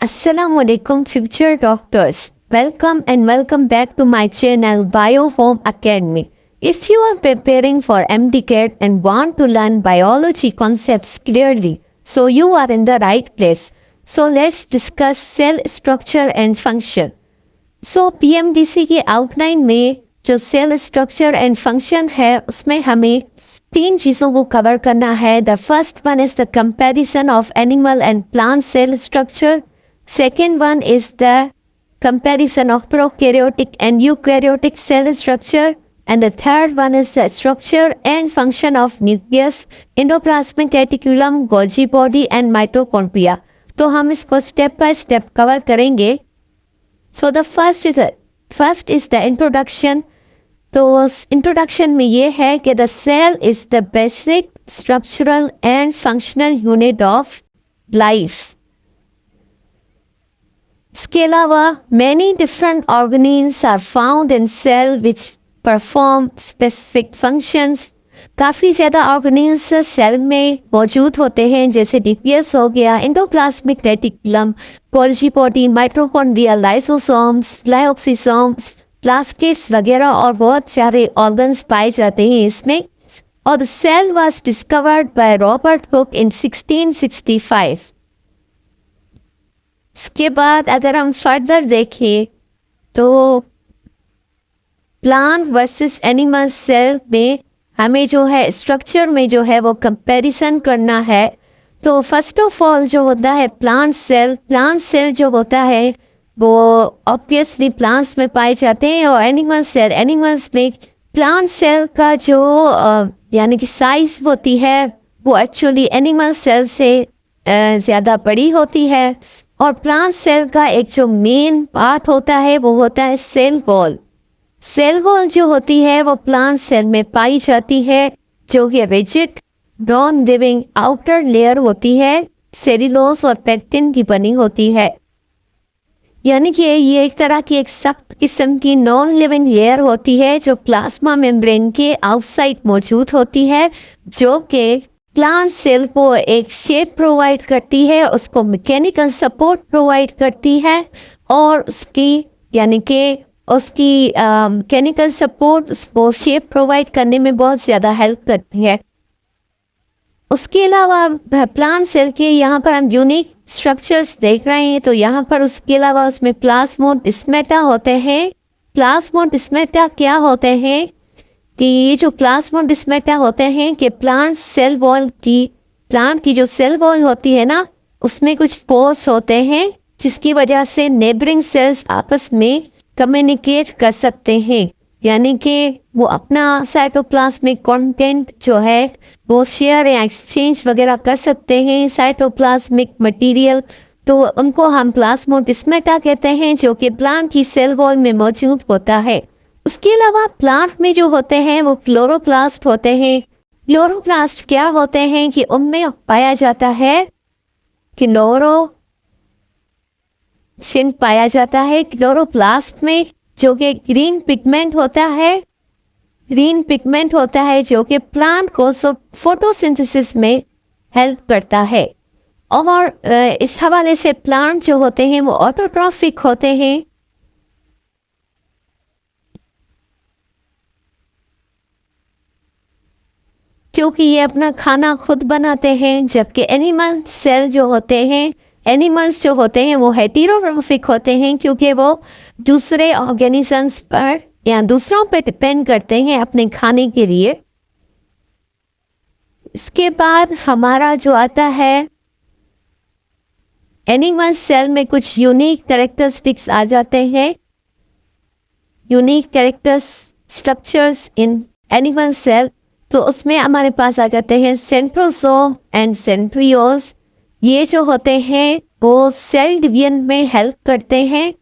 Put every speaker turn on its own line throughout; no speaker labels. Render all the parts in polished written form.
Assalamualaikum future doctors. Welcome back to my channel Biohome Academy. If you are preparing for MDCAT and want to learn biology concepts clearly, so you are in the right place. So let's discuss cell structure and function. So PMDC की outline में जो cell structure and function है उसमें हमें 3 चीज़ों को cover करना है. The first one is the comparison of animal and plant cell structure. Second one is the comparison of prokaryotic and eukaryotic cell structure, and the third one is the structure and function of nucleus, endoplasmic reticulum, Golgi body and mitochondria. तो हम इसको step by step cover करेंगे. So the first is the introduction. तो introduction में ये है कि the cell is the basic structural and functional unit of life. इसके अलावा many different organelles are found in cell which perform specific functions. काफ़ी ज़्यादा ऑर्गेनीज सेल में मौजूद होते हैं, जैसे न्यूक्लियस हो गया, endoplasmic reticulum, Golgi body, mitochondria, lysosomes, glycosomes, plastids वगैरह और बहुत सारे ऑर्गन्स पाए जाते हैं इसमें. और the cell was discovered by Robert Hooke in 1665. इसके बाद अगर हम फर्दर देखें तो प्लांट वर्सेस एनिमल सेल में हमें जो है स्ट्रक्चर में जो है वो कंपैरिजन करना है. तो फर्स्ट ऑफ ऑल जो होता है प्लांट सेल जो होता है वो ऑब्वियसली प्लांट्स में पाए जाते हैं. और एनिमल्स में प्लांट सेल का जो यानी कि साइज होती है वो एक्चुअली एनिमल सेल से ज़्यादा बड़ी होती है. और प्लांट सेल का एक जो मेन पार्ट होता है वो होता है सेल वॉल. सेल वॉल जो होती है वो प्लांट सेल में पाई जाती है, जो कि rigid non living outer layer होती है, सेल्यूलोज और पेक्टिन की बनी होती है. यानी कि ये एक तरह की एक सख्त किस्म की नॉन लिविंग लेयर होती है जो प्लाज्मा मेम्ब्रेन के आउटसाइड मौजूद होती है, जो कि प्लांट सेल को एक शेप प्रोवाइड करती है, उसको मैकेनिकल सपोर्ट प्रोवाइड करती है और उसकी मैकेनिकल सपोर्ट उसको शेप प्रोवाइड करने में बहुत ज़्यादा हेल्प करती है. उसके अलावा प्लांट सेल के यहाँ पर हम यूनिक स्ट्रक्चर्स देख रहे हैं. तो यहाँ पर उसके अलावा उसमें प्लाज्मोडेस्माटा होते हैं. प्लाज्मोडेस्माटा क्या होते हैं कि ये जो प्लाज्मोडेस्माटा होते हैं कि प्लांट की जो सेल वॉल होती है ना, उसमें कुछ पोर्स होते हैं जिसकी वजह से नेबरिंग सेल्स आपस में कम्युनिकेट कर सकते हैं. यानी कि वो अपना साइटोप्लाज्मिक कंटेंट जो है वो शेयर या एक्सचेंज वगैरह कर सकते हैं, साइटोप्लाज्मिक मटेरियल. तो उनको हम प्लाज्मोडेस्माटा कहते हैं, जो कि प्लांट की सेल वॉल में मौजूद होता है. उसके अलावा प्लांट में जो होते हैं वो क्लोरोप्लास्ट होते हैं. क्लोरोप्लास्ट क्या होते हैं कि उनमें पाया जाता है क्लोरोप्लास्ट में, जो कि ग्रीन पिगमेंट होता है जो कि प्लांट को फोटोसिंथेसिस में हेल्प करता है. और इस हवाले से प्लांट जो होते हैं वो ऑटोट्रॉफिक होते हैं. क्योंकि ये अपना खाना खुद बनाते हैं, जबकि एनिमल्स जो होते हैं वो हेटेरोट्रॉफिक होते हैं, क्योंकि वो दूसरे ऑर्गेनिजम्स पर या दूसरों पर डिपेंड करते हैं अपने खाने के लिए. इसके बाद हमारा जो आता है एनिमल सेल में कुछ यूनिक कैरेक्टरिस्टिक्स आ जाते हैं. Unique characters structures in animal cell. तो उसमें हमारे पास आ जाते हैं सेंट्रोसोम एंड सेंट्रियोज. ये जो होते हैं वो सेल डिवीजन में हेल्प करते हैं.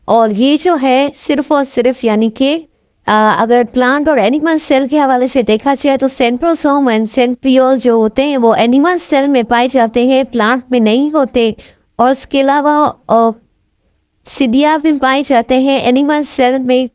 और ये जो है सिर्फ और सिर्फ यानी कि अगर प्लांट और एनिमल सेल के हवाले से देखा जाए तो सेंट्रोसोम एंड सेंट्रियोल जो होते हैं वो एनिमल सेल में पाए जाते हैं, प्लांट में नहीं होते. और इसके अलावा सिडिया भी पाए जाते हैं एनिमल सेल में.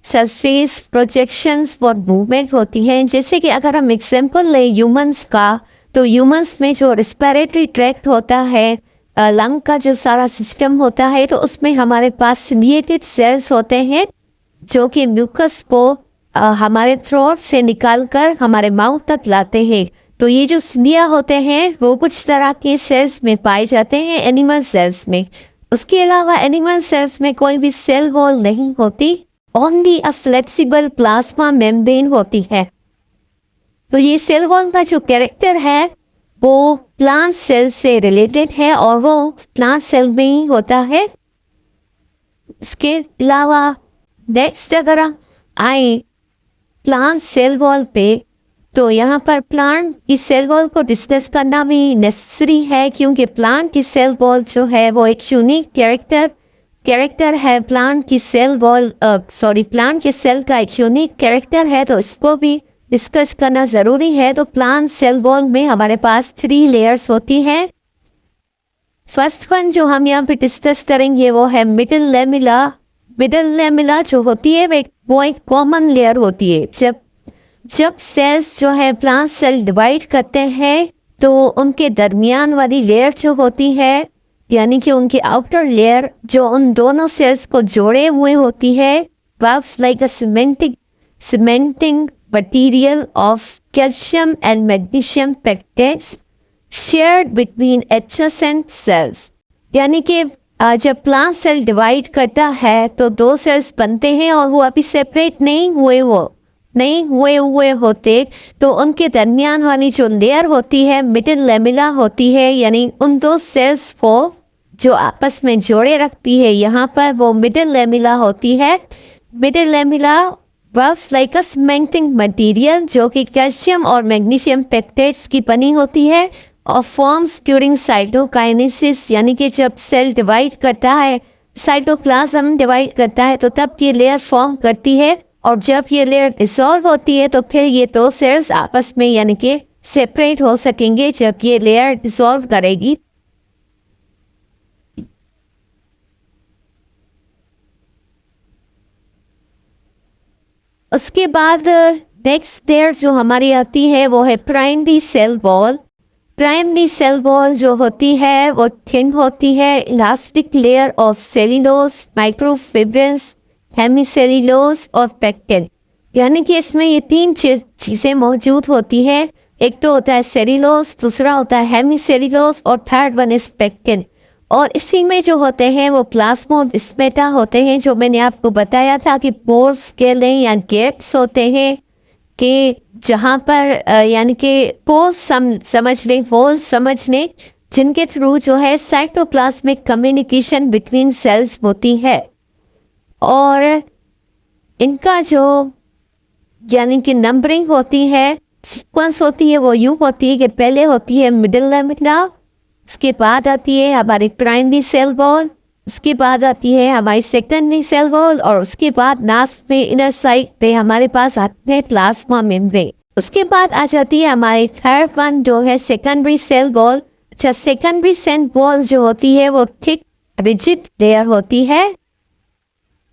सरफेस प्रोजेक्शंस और मूवमेंट होती हैं. जैसे कि अगर हम एग्जांपल लें ह्यूमंस का, तो ह्यूमंस में जो रेस्पिरेटरी ट्रैक्ट होता है लंग का जो सारा सिस्टम होता है तो उसमें हमारे पास सिलिएटेड सेल्स होते हैं जो कि म्यूकस को हमारे थ्रोट से निकालकर हमारे माउथ तक लाते हैं। तो ये जो सिलिया होते हैं वो कुछ तरह के सेल्स में पाए जाते हैं एनिमल सेल्स में। उसके अलावा एनिमल सेल्स में कोई भी सेल वॉल नहीं होती, only a flexible plasma membrane होती है। तो ये सेल वॉल का जो कैरेक्टर है वो प्लांट सेल से रिलेटेड है और वो प्लांट सेल में ही होता है। इसके अलावा नेक्स्ट अगर आए प्लांट सेल वॉल पे, तो यहाँ पर प्लांट की सेल वॉल को डिस्कस करना भी नेसेसरी है क्योंकि प्लांट की सेल वॉल जो है वो एक यूनिक कैरेक्टर है। प्लांट की सेल वॉल प्लांट के सेल का एक यूनिक कैरेक्टर है, तो इसको भी डिस्कस करना ज़रूरी है। तो प्लांट सेल वॉल में हमारे पास 3 लेयर्स होती हैं। फर्स्ट वन जो हम यहाँ पे डिस्कस करेंगे वो है मिडिल लेमिला। मिडिल लेमिला जो होती है वो एक कॉमन लेयर होती है। जब सेल्स जो है प्लांट सेल डिवाइड करते हैं तो उनके दरमियान वाली लेयर जो होती है, यानी कि उनकी आउटर लेयर जो उन दोनों सेल्स को जोड़े हुए होती है, works like a cementing material of calcium and magnesium peptides shared between adjacent cells। यानी कि जब प्लांट सेल डिवाइड करता है तो 2 सेल्स बनते हैं और वो अभी सेपरेट नहीं हुए होते, तो उनके दरमियान वाली जो लेयर होती है मिडिल लेमिला होती है, यानी उन 2 सेल्स को जो आपस में जोड़े रखती है यहाँ पर वो मिडिल लेमिला होती है। मिडिल लेमिला वर्क्स लाइक अ सीमेंटिंग मटेरियल जो कि कैल्शियम और मैग्नीशियम पेप्टाइड्स की बनी होती है और फॉर्म्स ड्यूरिंग साइटोकाइनेसिस, यानी कि जब सेल डिवाइड करता है, साइटोप्लाज्म डिवाइड करता है तो तब ये लेयर फॉर्म करती है और जब ये लेयर डिसॉल्व होती है तो फिर ये 2 सेल्स आपस में यानी कि सेपरेट हो सकेंगे जब ये लेयर डिसॉल्व करेगी। उसके बाद नेक्स्ट लेयर जो हमारी आती है वो है primary cell wall. Primary cell wall जो होती है वो थिन होती है, elastic layer of cellulose, microfibrils, hemicellulose और पेक्टिन, यानी कि इसमें ये 3 चीज़ें मौजूद होती है। एक तो होता है सेल्यूलोज, दूसरा होता है हेमीसेल्यूलोज और थर्ड वन इज पेक्टिन। और इसी में जो होते हैं वो प्लाज्मोडेस्माटा होते हैं, जो मैंने आपको बताया था कि पोर्स केले या गेट्स होते हैं कि जहाँ पर यानी कि पोर्स समझ लें जिनके थ्रू जो है साइटोप्लाज्मिक कम्युनिकेशन बिटवीन सेल्स होती है। और इनका जो यानी कि नंबरिंग होती है, सीक्वेंस होती है, वो यूँ होती है कि पहले होती है मिडिल लेमिना, उसके बाद आती है हमारी प्राइमरी सेल वॉल, उसके बाद आती है हमारी सेकेंडरी सेल वॉल और उसके बाद लास्ट में इनर साइड पे हमारे पास आते हैं प्लाज्मा मेम्ब्रेन। उसके बाद आ जाती है हमारी थर्ड वन जो है सेकेंडरी सेल वॉल। अच्छा, सेकेंडरी सेल वॉल जो होती है वो थिक रिजिड लेयर होती है,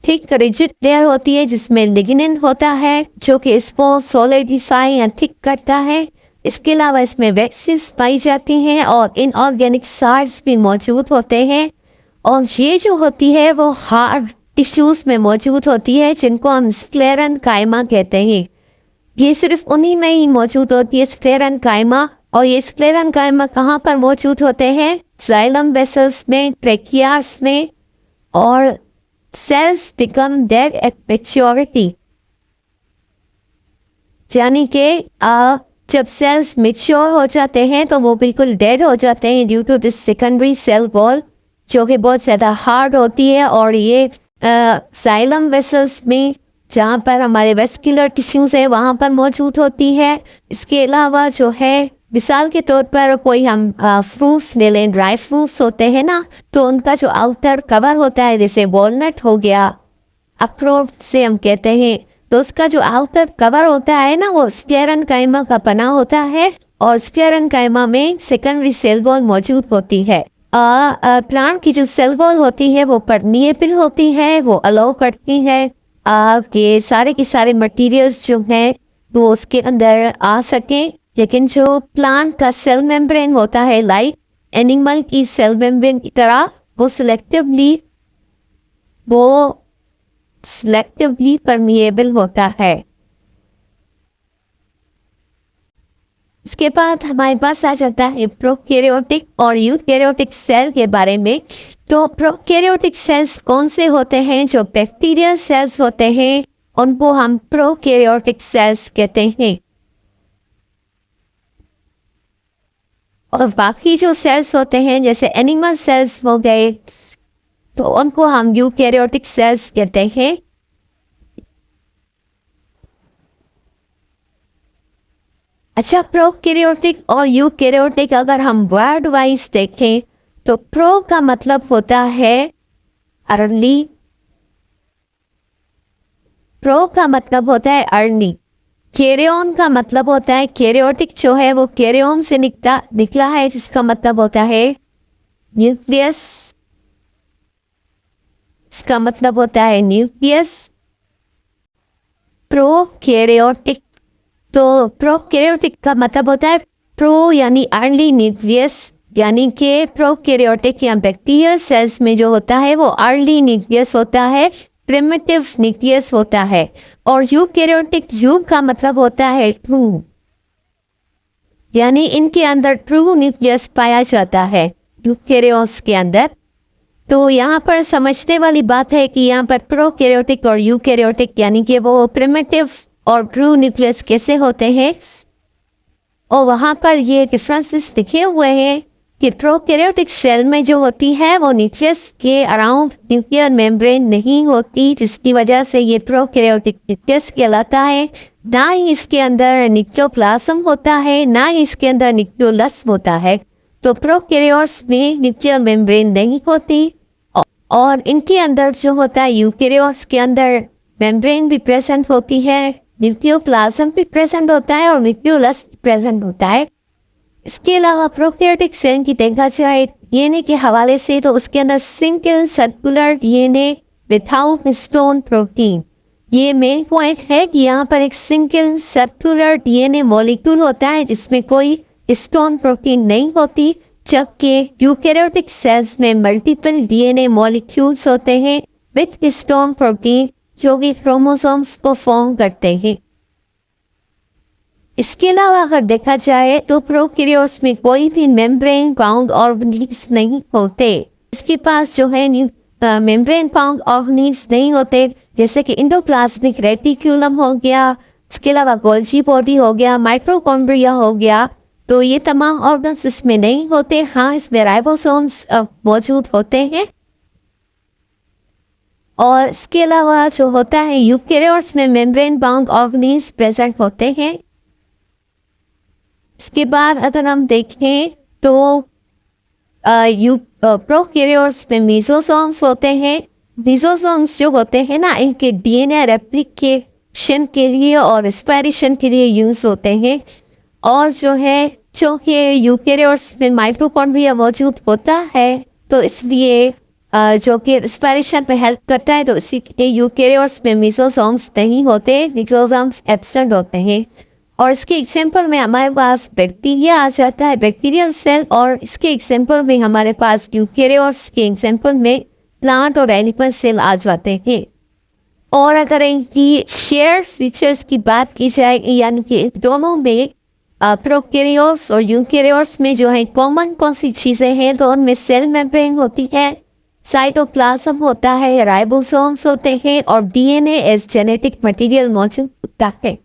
थिक रिजिड लेयर होती है जिसमें लिग्निन होता है जो कि इसको सॉलिडिफाई या थिक करता है। इसके अलावा इसमें वैक्सीज पाई जाती हैं और इनऑर्गेनिक साइड्स भी मौजूद होते हैं और ये जो होती है वो हार्ड टिश्यूज़ में मौजूद होती है जिनको हम स्क्लेरेन्काइमा कहते हैं। ये सिर्फ उन्हीं में ही मौजूद होती है स्क्लेरेन्काइमा। और ये स्क्लेरेन्काइमा कहाँ पर मौजूद होते हैं? जाइलम वेसल्स में, ट्रेकियास में। और sales become dead at maturity, यानी कि जब सेल्स मैच्योर हो जाते हैं तो वो बिल्कुल डेड हो जाते हैं due to this secondary cell wall जो कि बहुत ज़्यादा हार्ड होती है। और ये जाइलम वेसल्स में जहाँ पर हमारे वेस्कुलर टिश्यूज़ हैं वहाँ पर मौजूद होती है। इसके अलावा जो है मिसाल के तौर पर कोई हम फ्रूट्स ले लें, ड्राई फ्रूट्स होते हैं ना, तो उनका जो आउटर कवर होता है, जैसे वॉलनट हो गया, अखरोट से हम कहते हैं, तो उसका जो आउटर कवर होता है ना वो स्क्लेरेन्काइमा का बना होता है और स्क्लेरेन्काइमा में सेकेंडरी सेल वॉल मौजूद होती है। प्लांट की जो सेल वॉल होती है वो परमिएबल होती है, वो अलाउ करती है कि सारे के सारे मटेरियल्स जो हैं वो उसके अंदर आ सकें। लेकिन जो प्लांट का सेल मेम्ब्रेन होता है, लाइक एनिमल की सेल मेम्ब्रेन की तरह वो सिलेक्टिवली परमिएबल होता है। उसके बाद हमारे पास आ जाता है प्रोकैरियोटिक और यूकैरियोटिक सेल के बारे में। तो प्रोकैरियोटिक सेल्स कौन से होते हैं? जो बैक्टीरियल सेल्स होते हैं उनको हम प्रोकैरियोटिक सेल्स कहते हैं, और बाकी जो सेल्स होते हैं जैसे एनिमल सेल्स हो गए तो उनको हम यूकैरियोटिक सेल्स कहते हैं। अच्छा, प्रोकैरियोटिक और यूकैरियोटिक अगर हम वर्ड वाइज देखें तो प्रो का मतलब होता है अर्ली, प्रो का मतलब होता है अर्ली। कैरियन का मतलब होता है, कैरियोटिक जो है वो कैरियन से निकला है जिसका मतलब होता है न्यूक्लियस, इसका मतलब होता है न्यूक्लियस। प्रोकैरियोटिक, तो प्रोकैरियोटिक का मतलब होता है प्रो यानी अर्ली न्यूक्लियस, यानी कि प्रोकैरियोटिक या बैक्टीरियल सेल्स में जो होता है वो अर्ली न्यूक्लियस होता है, प्रिमिटिव न्यूक्लियस होता है। और यूकैरियोटिक, यू का मतलब होता है ट्रू, यानी इनके अंदर ट्रू न्यूक्लियस पाया जाता है यूकैरियोट्स के अंदर। तो यहाँ पर समझने वाली बात है कि यहाँ पर प्रोकैरियोटिक और यूकैरियोटिक यानी कि वो प्रिमिटिव और ट्रू न्यूक्लियस कैसे होते हैं, और वहाँ पर ये डिफरेंसेस लिखे हुए हैं कि प्रोकैरियोटिक सेल में जो होती है वो न्यूक्लियस के अराउंड न्यूक्लियर मेम्ब्रेन नहीं होती, जिसकी वजह से ये प्रोकैरियोटिक न्यूक्लियस कहलाता है। ना ही इसके अंदर न्यूक्लियोप्लाज्म होता है, ना ही इसके अंदर न्यूक्लियोलस होता है। तो प्रोकैरियोट्स में न्यूक्लियर मेम्ब्रेन नहीं होती, और इनके अंदर जो होता है यूकैरियोट्स के अंदर मेम्ब्रेन भी प्रेजेंट होती है, न्यूक्लियोप्लाज्म भी प्रेजेंट होता है और न्यूक्लियोलस प्रेजेंट होता है। इसके अलावा प्रोकैरियोटिक सेल की देखा जाए डीएनए के हवाले से तो उसके अंदर single circular DNA without histone protein, ये मेन पॉइंट है कि यहाँ पर एक सिंगल सर्कुलर डीएनए मॉलिक्यूल होता है जिसमें कोई हिस्टोन प्रोटीन नहीं होती, जबकि यूकैरियोटिक सेल्स में मल्टीपल डीएनए मॉलिक्यूल्स होते हैं विद हिस्टोन प्रोटीन जो कि क्रोमोसोम्स को फॉर्म करते हैं। इसके अलावा अगर देखा जाए तो प्रोकैरियोट्स में कोई भी मेम्ब्रेन बाउंड ऑर्गेनिल्स नहीं होते, इसके पास जो है मेम्ब्रेन बाउंड ऑर्गेनिल्स नहीं होते, जैसे कि इंडोप्लाज्मिक रेटिक्यूलम हो गया, इसके अलावा गोल्जी बॉडी हो गया, माइटोकॉन्ड्रिया हो गया, तो ये तमाम ऑर्गन्स इसमें नहीं होते। हाँ, इसमें राइबोसोम्स मौजूद होते हैं। और इसके अलावा जो होता है यूकैरियोट्स में मेम्ब्रेन बाउंड ऑर्गेनिल्स प्रेजेंट होते हैं। इसके बाद अगर हम देखें तो प्रोकैरियोट्स में मीजोसोम्स होते हैं। मीजोसोम्स जो होते हैं ना, इनके डीएनए रेप्लिकेशन के लिए और रेस्पिरेशन के लिए यूज होते हैं। और जो कि यूकैरियोट्स में माइटोकॉन्ड्रिया मौजूद होता है, तो इसलिए जो कि रेस्पिरेशन में हेल्प करता है, तो इसी के यूकैरियोट्स में मीजोसोम्स नहीं होते, मीजोसोम्स एब्सेंट होते हैं। और इसके एग्जाम्पल में हमारे पास बैक्टीरिया आ जाता है, बैक्टीरियल सेल, और इसके एग्जाम्पल में हमारे पास यूकैरियोट्स के एग्जाम्पल में प्लांट और एनिमल सेल आ जाते हैं। और अगर इनकी शेयर फीचर्स की बात की जाए, यानी कि दोनों में प्रोकैरियोट्स और यूकैरियोट्स में जो है कॉमन कौन सी चीज़ें हैं, तो उनमें सेल मेम्ब्रेन होती है, साइटोप्लाज्म होता है, राइबोसोम्स होते हैं, और डीएनए एज जेनेटिक मटेरियल मौजूद होता है।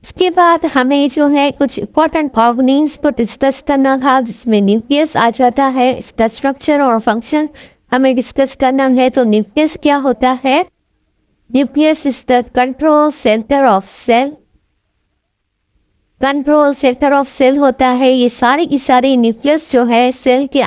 इसके बाद हमें जो है कुछ इंपॉर्टेंट ऑर्गेनिल्स को डिस्कस करना था, जिसमें न्यूक्लियस आ जाता है। इसका स्ट्रक्चर और फंक्शन हमें डिस्कस करना है। तो न्यूक्लियस क्या होता है? Nucleus is the control centre of cell. Control centre of cell होता है, ये सारी की सारी न्यूक्लियस जो है सेल के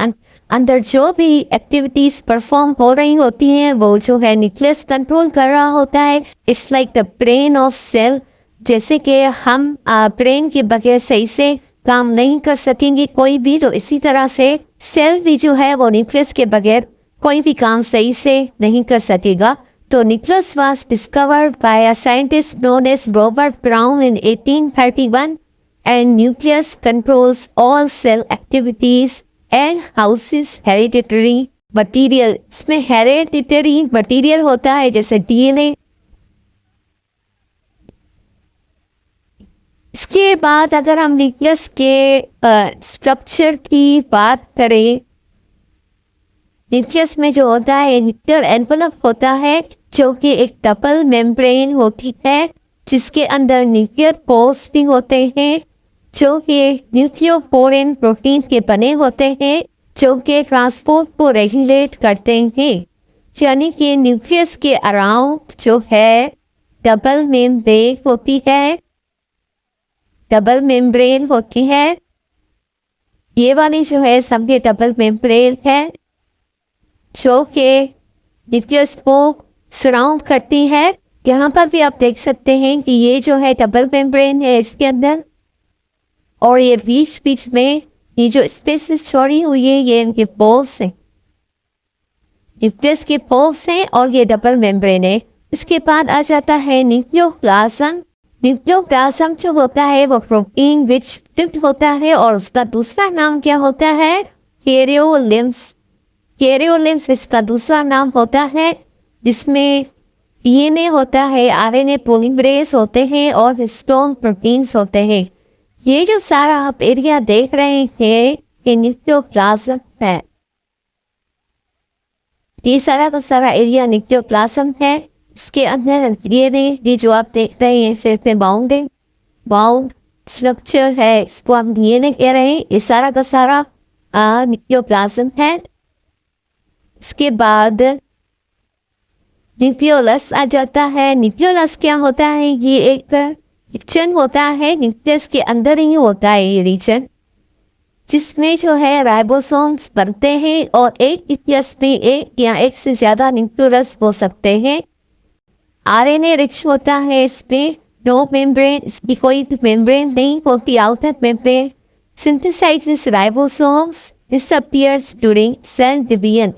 अंदर जो भी एक्टिविटीज परफॉर्म हो रही होती हैं वो जो है न्यूक्लियस कंट्रोल कर रहा होता है। It's like the brain of cell. जैसे कि हम ब्रेन के बगैर सही से काम नहीं कर सकेंगे कोई भी, तो इसी तरह से सेल भी जो है वो न्यूक्लियस के बगैर कोई भी काम सही से नहीं कर सकेगा। तो nucleus was discovered by a scientist known as Robert Brown in 1831 and nucleus controls all cell activities and houses hereditary material. इसमें हेरिडिटरी मटीरियल होता है जैसे डीएनए। इसके बाद अगर हम न्यूक्लियस के स्ट्रक्चर की बात करें, न्यूक्लियस में जो होता है न्यूक्लियर एनवेलप होता है जो कि एक डबल मेम्ब्रेन होती है जिसके अंदर न्यूक्लियर पोर्स भी होते हैं जो कि न्यूक्लियोफोरेन प्रोटीन के बने होते हैं जो कि ट्रांसपोर्ट को रेगुलेट करते हैं। यानी कि न्यूक्लियस के अराउंड जो है डबल मेम्ब्रेन होती है, डबल मेम्ब्रेन होती है। ये वाली जो है सबके डबल मेम्ब्रेन है जो कि न्यूक्लियस को सराउंड करती है। यहाँ पर भी आप देख सकते हैं कि ये जो है डबल मेम्ब्रेन है इसके अंदर, और ये बीच बीच में ये जो स्पेसेस छोड़ी हुई है ये इनके पोल्स हैं, न्यूक्लियस के पोल्स हैं और ये डबल मेम्ब्रेन है। उसके बाद आ जाता है न्यूक्लियोप्लाज्म। न्यूक्लियोप्लाज्म जो होता है वो प्रोटीन विच होता है और उसका दूसरा नाम क्या होता है? कैरियोलिम्स। कैरियोलिम्स इसका दूसरा नाम होता है जिसमें डीएनए होता है, आरएनए पॉलीमरेज होते हैं और हिस्टोन प्रोटीन्स होते हैं। ये जो सारा आप एरिया देख रहे हैं ये न्यूक्लियोप्लाज्म है। ये सारा का सारा एरिया न्यूक्लियोप्लाज्म है। इसके अंदर डीएनए ये जो आप देख रहे हैं इसे बाउंड स्ट्रक्चर है, इसको हम डीएनए कह रहे हैं। ये सारा का सारा न्यूक्लियोप्लाज्म है। इसके बाद न्यूक्लियोलस आ जाता है। न्यूक्लियोलस क्या होता है? ये एक रीजन होता है, न्यूक्लियस के अंदर ही होता है ये रीजन, जिसमें जो है राइबोसोम्स बनते हैं और एक न्यूक्लियस में एक या एक से ज़्यादा न्यूक्लियोलस हो सकते हैं। आरएनए रिच होता है, इसमें नो मेम्ब्रेन, इसकी कोई भी मेम्ब्रेन नहीं होती, outer membrane. Synthesises ribosomes disappears during cell division.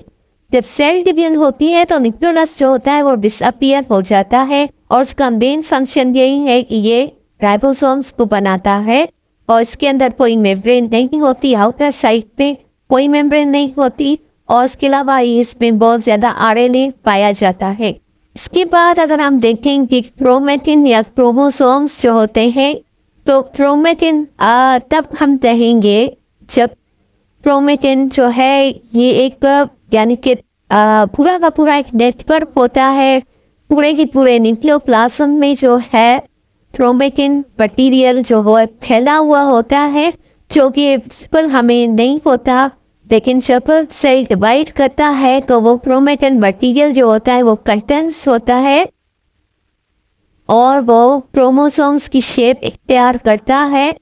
जब सेल डिवीजन होती है तो न्यूक्लियोलस जो होता है वो डिसअपीयर हो जाता है और उसका मेन फंक्शन यही है कि ये राइबोसोम्स को बनाता है और इसके अंदर कोई मेम्ब्रेन नहीं होती, आउटर साइड पे कोई मेम्ब्रेन नहीं होती और इसके अलावा इसमें बहुत ज़्यादा आरएनए पाया जाता है। इसके बाद अगर हम देखें कि क्रोमेटिन या क्रोमोसोम्स जो होते हैं तो क्रोमेटिन तब हम कहेंगे जब क्रोमेटिन जो है ये एक यानी कि पूरा का पूरा एक नेटवर्क होता है। पूरे के पूरे न्यूक्लियोप्लाज्म में जो है क्रोमेटिन मटीरियल जो है फैला हुआ होता है जो कि विजिबल हमें नहीं होता, लेकिन जब सेल डिवाइड करता है तो वो क्रोमेटिन मटीरियल जो होता है वो कंडेंस होता है और वो क्रोमोसोम्स की शेप इख्तियार करता है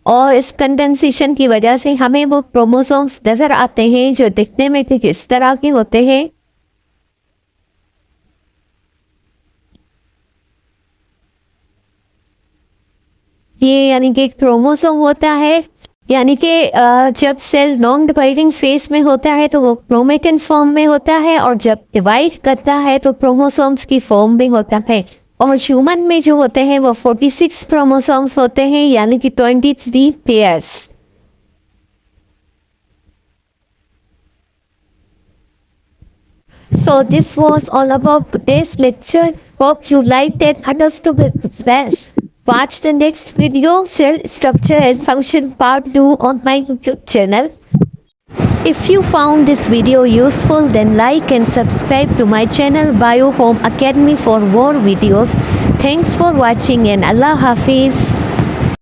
और इस कंडेंसेशन की वजह से हमें वो क्रोमोसोम्स नज़र आते हैं जो दिखने में कुछ इस तरह के होते हैं। ये यानी कि क्रोमोसोम होता है, यानी कि जब सेल नॉन डिवाइडिंग फेज में होता है तो वो क्रोमेटिन फॉर्म में होता है और जब डिवाइड करता है तो क्रोमोसोम्स की फॉर्म में होता है। और ह्यूमन में जो होते हैं वो 46 क्रोमोसोम्स होते हैं, यानी कि 23 pairs. So this was all about today's lecture. Hope you liked and understood it well. Watch the next video, Cell Structure and Function Part 2 on my YouTube channel. If you found this video useful, then like and subscribe to my channel Biohome Academy for more videos. Thanks for watching and Allah Hafiz.